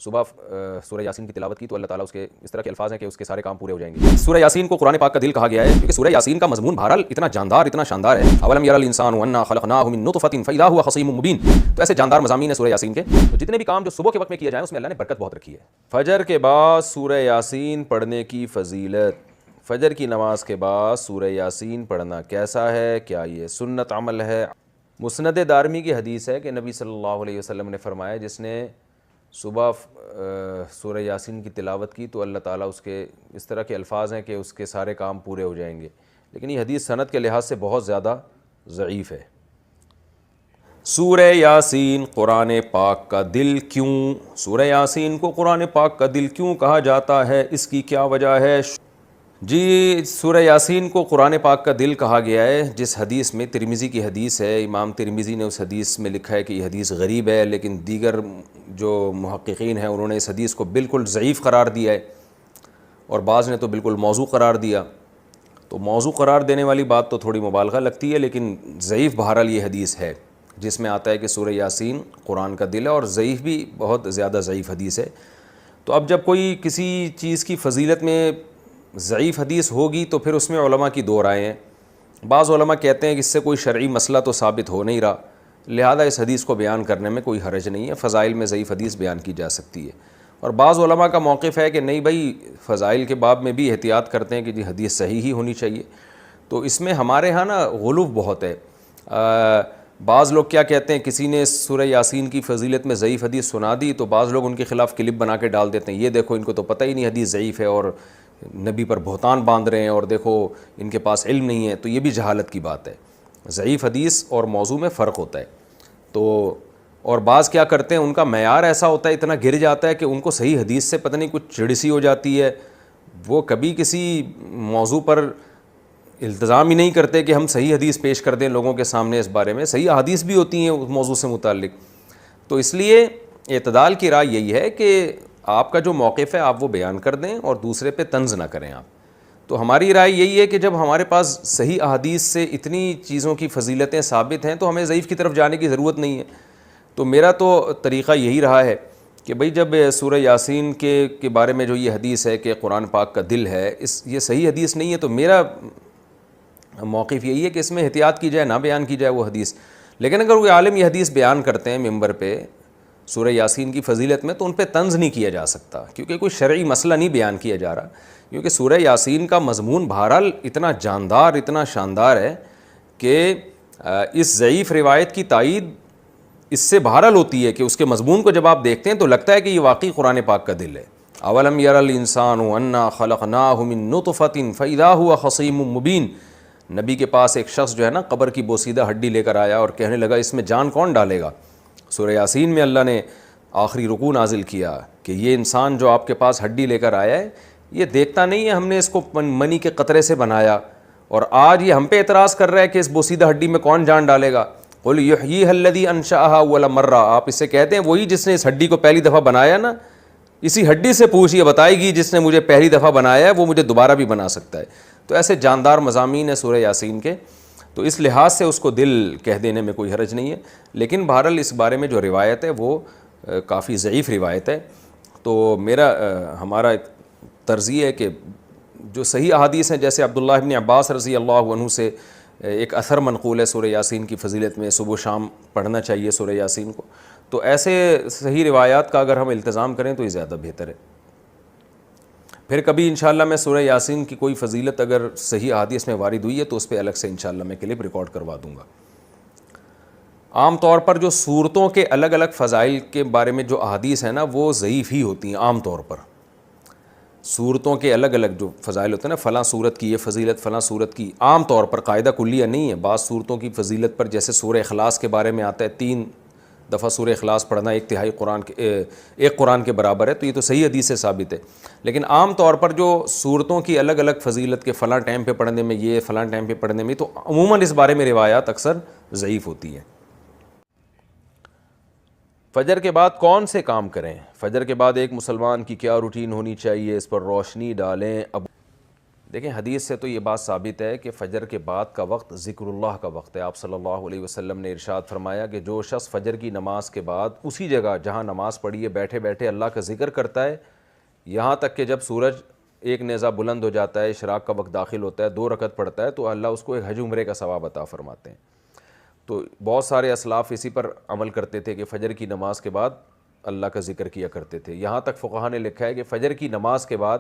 صبح سورہ یاسین کی تلاوت کی تو اللہ تعالیٰ اس کے اس طرح کے الفاظ ہیں کہ اس کے سارے کام پورے ہو جائیں گے۔ سورہ یاسین کو قرآن پاک کا دل کہا گیا ہے کیونکہ سورہ یاسین کا مضمون بہرحال اتنا جاندار اتنا شاندار ہے۔ اولم یری الانسان انا خلقناہ من نطفۃ فاذا هو خصیم مبین، تو ایسے جاندار مضامین ہیں سورہ یاسین کے، تو جتنے بھی کام جو صبح کے وقت میں کیے جائیں اس میں اللہ نے برکت بہت رکھی ہے۔ فجر کے بعد سورہ یاسین پڑھنے کی فضیلت، فجر کی نماز کے بعد سورہ یاسین پڑھنا کیسا ہے؟ کیا یہ سنت عمل ہے؟ مسند دارمی کی حدیث ہے کہ نبی صلی اللہ علیہ وسلم نے فرمایا جس نے صبح سورہ یاسین کی تلاوت کی تو اللہ تعالیٰ اس کے اس طرح کے الفاظ ہیں کہ اس کے سارے کام پورے ہو جائیں گے، لیکن یہ حدیث سند کے لحاظ سے بہت زیادہ ضعیف ہے۔ سورہ یاسین قرآن پاک کا دل کیوں؟ سورہ یاسین کو قرآن پاک کا دل کیوں کہا جاتا ہے؟ اس کی کیا وجہ ہے؟ جی، سورہ یاسین کو قرآن پاک کا دل کہا گیا ہے جس حدیث میں، ترمذی کی حدیث ہے، امام ترمذی نے اس حدیث میں لکھا ہے کہ یہ حدیث غریب ہے، لیکن دیگر جو محققین ہیں انہوں نے اس حدیث کو بالکل ضعیف قرار دیا ہے، اور بعض نے تو بالکل موضوع قرار دیا۔ تو موضوع قرار دینے والی بات تو تھوڑی مبالغہ لگتی ہے، لیکن ضعیف بہرحال یہ حدیث ہے جس میں آتا ہے کہ سورہ یاسین قرآن کا دل ہے، اور ضعیف بھی بہت زیادہ ضعیف حدیث ہے۔ تو اب جب کوئی کسی چیز کی فضیلت میں ضعیف حدیث ہوگی تو پھر اس میں علماء کی دو رائے ہیں۔ بعض علماء کہتے ہیں کہ اس سے کوئی شرعی مسئلہ تو ثابت ہو نہیں رہا، لہذا اس حدیث کو بیان کرنے میں کوئی حرج نہیں ہے، فضائل میں ضعیف حدیث بیان کی جا سکتی ہے۔ اور بعض علماء کا موقف ہے کہ نہیں بھائی، فضائل کے باب میں بھی احتیاط کرتے ہیں کہ جی حدیث صحیح ہی ہونی چاہیے۔ تو اس میں ہمارے ہاں نا غلو بہت ہے۔ بعض لوگ کیا کہتے ہیں، کسی نے سورہ یاسین کی فضیلت میں ضعیف حدیث سنا دی تو بعض لوگ ان کے خلاف کلپ بنا کے ڈال دیتے ہیں، یہ دیکھو ان کو تو پتہ ہی نہیں حدیث ضعیف ہے اور نبی پر بہتان باندھ رہے ہیں، اور دیکھو ان کے پاس علم نہیں ہے۔ تو یہ بھی جہالت کی بات ہے، ضعیف حدیث اور موضوع میں فرق ہوتا ہے۔ تو اور بعض کیا کرتے ہیں، ان کا معیار ایسا ہوتا ہے، اتنا گر جاتا ہے کہ ان کو صحیح حدیث سے پتہ نہیں کچھ چڑسی ہو جاتی ہے، وہ کبھی کسی موضوع پر التزام ہی نہیں کرتے کہ ہم صحیح حدیث پیش کر دیں لوگوں کے سامنے۔ اس بارے میں صحیح حدیث بھی ہوتی ہیں اس موضوع سے متعلق۔ تو اس لیے اعتدال کی رائے یہی ہے کہ آپ کا جو موقف ہے آپ وہ بیان کر دیں اور دوسرے پہ طنز نہ کریں آپ۔ تو ہماری رائے یہی ہے کہ جب ہمارے پاس صحیح احادیث سے اتنی چیزوں کی فضیلتیں ثابت ہیں تو ہمیں ضعیف کی طرف جانے کی ضرورت نہیں ہے۔ تو میرا تو طریقہ یہی رہا ہے کہ بھئی جب سورہ یاسین کے بارے میں جو یہ حدیث ہے کہ قرآن پاک کا دل ہے، یہ صحیح حدیث نہیں ہے، تو میرا موقف یہی ہے کہ اس میں احتیاط کی جائے، نہ بیان کی جائے وہ حدیث۔ لیکن اگر کوئی عالم یہ حدیث بیان کرتے ہیں ممبر پہ سورہ یاسین کی فضیلت میں تو ان پہ طنز نہیں کیا جا سکتا، کیونکہ کوئی شرعی مسئلہ نہیں بیان کیا جا رہا، کیونکہ سورہ یاسین کا مضمون بہرحال اتنا جاندار اتنا شاندار ہے کہ اس ضعیف روایت کی تائید اس سے بہرحال ہوتی ہے کہ اس کے مضمون کو جب آپ دیکھتے ہیں تو لگتا ہے کہ یہ واقعی قرآن پاک کا دل ہے۔ اولم یری الانسان انا خلقناہ من نطفۃ فاذا هو خصیم مبین۔ نبی کے پاس ایک شخص جو ہے نا قبر کی بوسیدہ ہڈی لے کر آیا اور کہنے لگا اس میں جان کون ڈالے گا؟ سورہ یاسین میں اللہ نے آخری رکوع نازل کیا کہ یہ انسان جو آپ کے پاس ہڈی لے کر آیا ہے یہ دیکھتا نہیں ہے ہم نے اس کو منی کے قطرے سے بنایا، اور آج یہ ہم پہ اعتراض کر رہا ہے کہ اس بوسیدہ ہڈی میں کون جان ڈالے گا؟ قل یحییھا الذی انشأھا اول مرہ۔ آپ اس سے کہتے ہیں وہی جس نے اس ہڈی کو پہلی دفعہ بنایا نا، اسی ہڈی سے پوچھئے، بتائے گی جس نے مجھے پہلی دفعہ بنایا ہے وہ مجھے دوبارہ بھی بنا سکتا ہے۔ تو ایسے جاندار مضامین ہیں سورہ یاسین کے، تو اس لحاظ سے اس کو دل کہہ دینے میں کوئی حرج نہیں ہے، لیکن بہرحال اس بارے میں جو روایت ہے وہ کافی ضعیف روایت ہے۔ تو ہمارا ایک طرز یہ ہے کہ جو صحیح احادیث ہیں، جیسے عبداللہ ابن عباس رضی اللہ عنہ سے ایک اثر منقول ہے سورہ یاسین کی فضیلت میں، صبح و شام پڑھنا چاہیے سورہ یاسین کو، تو ایسے صحیح روایات کا اگر ہم التزام کریں تو یہ زیادہ بہتر ہے۔ پھر کبھی انشاءاللہ میں سورہ یاسین کی کوئی فضیلت اگر صحیح احادیث میں وارد ہوئی ہے تو اس پہ الگ سے انشاءاللہ میں کلپ ریکارڈ کروا دوں گا۔ عام طور پر جو صورتوں کے الگ الگ فضائل کے بارے میں جو احادیث ہیں نا وہ ضعیف ہی ہوتی ہیں عام طور پر۔ صورتوں کے الگ الگ جو فضائل ہوتے ہیں نا، فلاں صورت کی یہ فضیلت، فلاں صورت کی، عام طور پر قاعدہ کلیہ نہیں ہے۔ بعض صورتوں کی فضیلت پر جیسے سورہ اخلاص کے بارے میں آتا ہے 3 دفعہ سورہ اخلاص پڑھنا ایک قرآن کے برابر ہے، تو یہ تو صحیح حدیث سے ثابت ہے۔ لیکن عام طور پر جو صورتوں کی الگ الگ فضیلت کے فلاں ٹائم پہ پڑھنے میں یہ، فلاں ٹائم پہ پڑھنے میں، تو عموماً اس بارے میں روایات اکثر ضعیف ہوتی ہیں۔ فجر کے بعد کون سے کام کریں؟ فجر کے بعد ایک مسلمان کی کیا روٹین ہونی چاہیے، اس پر روشنی ڈالیں۔ اب دیکھیں حدیث سے تو یہ بات ثابت ہے کہ فجر کے بعد کا وقت ذکر اللہ کا وقت ہے. آپ صلی اللہ علیہ وسلم نے ارشاد فرمایا کہ جو شخص فجر کی نماز کے بعد اسی جگہ جہاں نماز پڑھی ہے بیٹھے بیٹھے اللہ کا ذکر کرتا ہے یہاں تک کہ جب سورج ایک نیزہ بلند ہو جاتا ہے, اشراق کا وقت داخل ہوتا ہے, 2 رکعت پڑھتا ہے, تو اللہ اس کو ایک حج عمرے کا ثواب عطا فرماتے ہیں. تو بہت سارے اسلاف اسی پر عمل کرتے تھے کہ فجر کی نماز کے بعد اللہ کا ذکر کیا کرتے تھے. یہاں تک فقہا نے لکھا ہے کہ فجر کی نماز کے بعد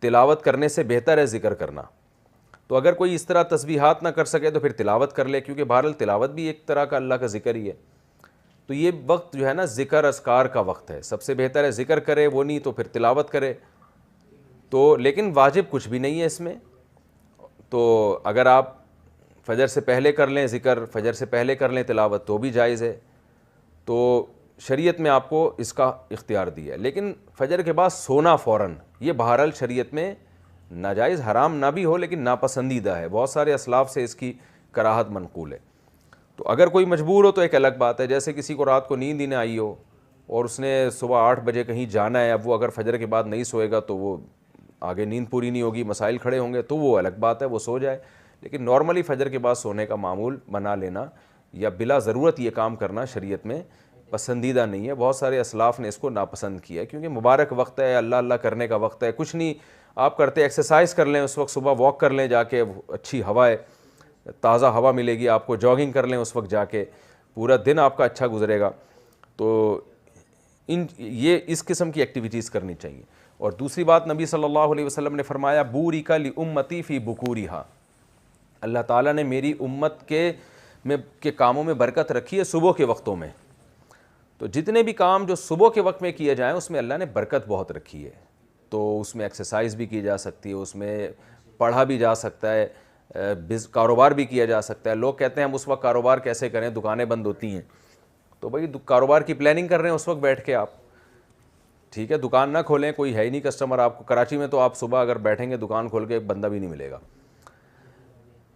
تلاوت کرنے سے بہتر ہے ذکر کرنا. تو اگر کوئی اس طرح تسبیحات نہ کر سکے تو پھر تلاوت کر لے, کیونکہ بہرحال تلاوت بھی ایک طرح کا اللہ کا ذکر ہی ہے. تو یہ وقت جو ہے نا ذکر اذکار کا وقت ہے, سب سے بہتر ہے ذکر کرے, وہ نہیں تو پھر تلاوت کرے. تو لیکن واجب کچھ بھی نہیں ہے اس میں. تو اگر آپ فجر سے پہلے کر لیں ذکر, فجر سے پہلے کر لیں تلاوت تو بھی جائز ہے. تو شریعت میں آپ کو اس کا اختیار دیا ہے. لیکن فجر کے بعد سونا فوراً, یہ بہرحال شریعت میں ناجائز حرام نہ بھی ہو لیکن ناپسندیدہ ہے. بہت سارے اسلاف سے اس کی کراہت منقول ہے. تو اگر کوئی مجبور ہو تو ایک الگ بات ہے. جیسے کسی کو رات کو نیند ہی نہ آئی ہو اور اس نے صبح 8 بجے کہیں جانا ہے, اب وہ اگر فجر کے بعد نہیں سوئے گا تو وہ آگے نیند پوری نہیں ہوگی, مسائل کھڑے ہوں گے, تو وہ الگ بات ہے, وہ سو جائے. لیکن نارملی فجر کے بعد سونے کا معمول بنا لینا یا بلا ضرورت یہ کام کرنا شریعت میں پسندیدہ نہیں ہے. بہت سارے اسلاف نے اس کو ناپسند کیا ہے کیونکہ مبارک وقت ہے, اللہ اللہ کرنے کا وقت ہے. کچھ نہیں آپ کرتے, ایکسرسائز کر لیں اس وقت, صبح واک کر لیں جا کے, اچھی ہوا ہے, تازہ ہوا ملے گی آپ کو, جاگنگ کر لیں اس وقت جا کے, پورا دن آپ کا اچھا گزرے گا. تو یہ اس قسم کی ایکٹیویٹیز کرنی چاہیے. اور دوسری بات, نبی صلی اللہ علیہ وسلم نے فرمایا بورک لامتی فی بکورہا, اللہ تعالیٰ نے میری امت کے کاموں میں برکت رکھی ہے صبح کے وقتوں میں. تو جتنے بھی کام جو صبح کے وقت میں کیے جائیں اس میں اللہ نے برکت بہت رکھی ہے. تو اس میں ایکسرسائز بھی کی جا سکتی ہے, اس میں پڑھا بھی جا سکتا ہے, کاروبار بھی کیا جا سکتا ہے. لوگ کہتے ہیں ہم اس وقت کاروبار کیسے کریں, دکانیں بند ہوتی ہیں. تو بھائی کاروبار کی پلاننگ کر رہے ہیں اس وقت بیٹھ کے آپ, ٹھیک ہے, دکان نہ کھولیں, کوئی ہے ہی نہیں کسٹمر آپ کو. کراچی میں تو آپ صبح اگر بیٹھیں گے دکان کھول کے ایک بندہ بھی نہیں ملے گا.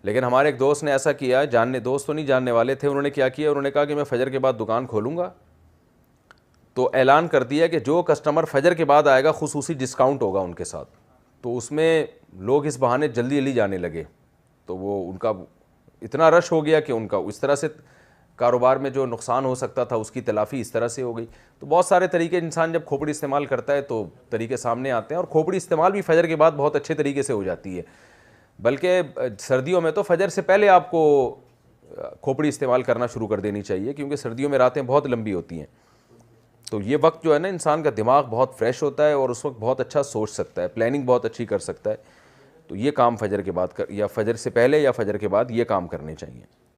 لیکن ہمارے ایک دوست نے ایسا کیا, دوست تو نہیں جاننے والے تھے, انہوں نے کیا کیا, انہوں نے کہا کہ میں فجر کے بعد دکان کھولوں گا. تو اعلان کر دیا کہ جو کسٹمر فجر کے بعد آئے گا خصوصی ڈسکاؤنٹ ہوگا ان کے ساتھ. تو اس میں لوگ اس بہانے جلدی جلدی جانے لگے. تو وہ ان کا اتنا رش ہو گیا کہ ان کا اس طرح سے کاروبار میں جو نقصان ہو سکتا تھا اس کی تلافی اس طرح سے ہو گئی. تو بہت سارے طریقے, انسان جب کھوپڑی استعمال کرتا ہے تو طریقے سامنے آتے ہیں. اور کھوپڑی استعمال بھی فجر کے بعد بہت اچھے طریقے سے ہو جاتی ہے. بلکہ سردیوں میں تو فجر سے پہلے آپ کو کھوپڑی استعمال کرنا شروع کر دینی چاہیے, کیونکہ سردیوں میں راتیں بہت لمبی ہوتی ہیں. تو یہ وقت جو ہے نا انسان کا دماغ بہت فریش ہوتا ہے اور اس وقت بہت اچھا سوچ سکتا ہے, پلاننگ بہت اچھی کر سکتا ہے. تو یہ کام فجر کے بعد یا فجر سے پہلے یا فجر کے بعد یہ کام کرنے چاہیے.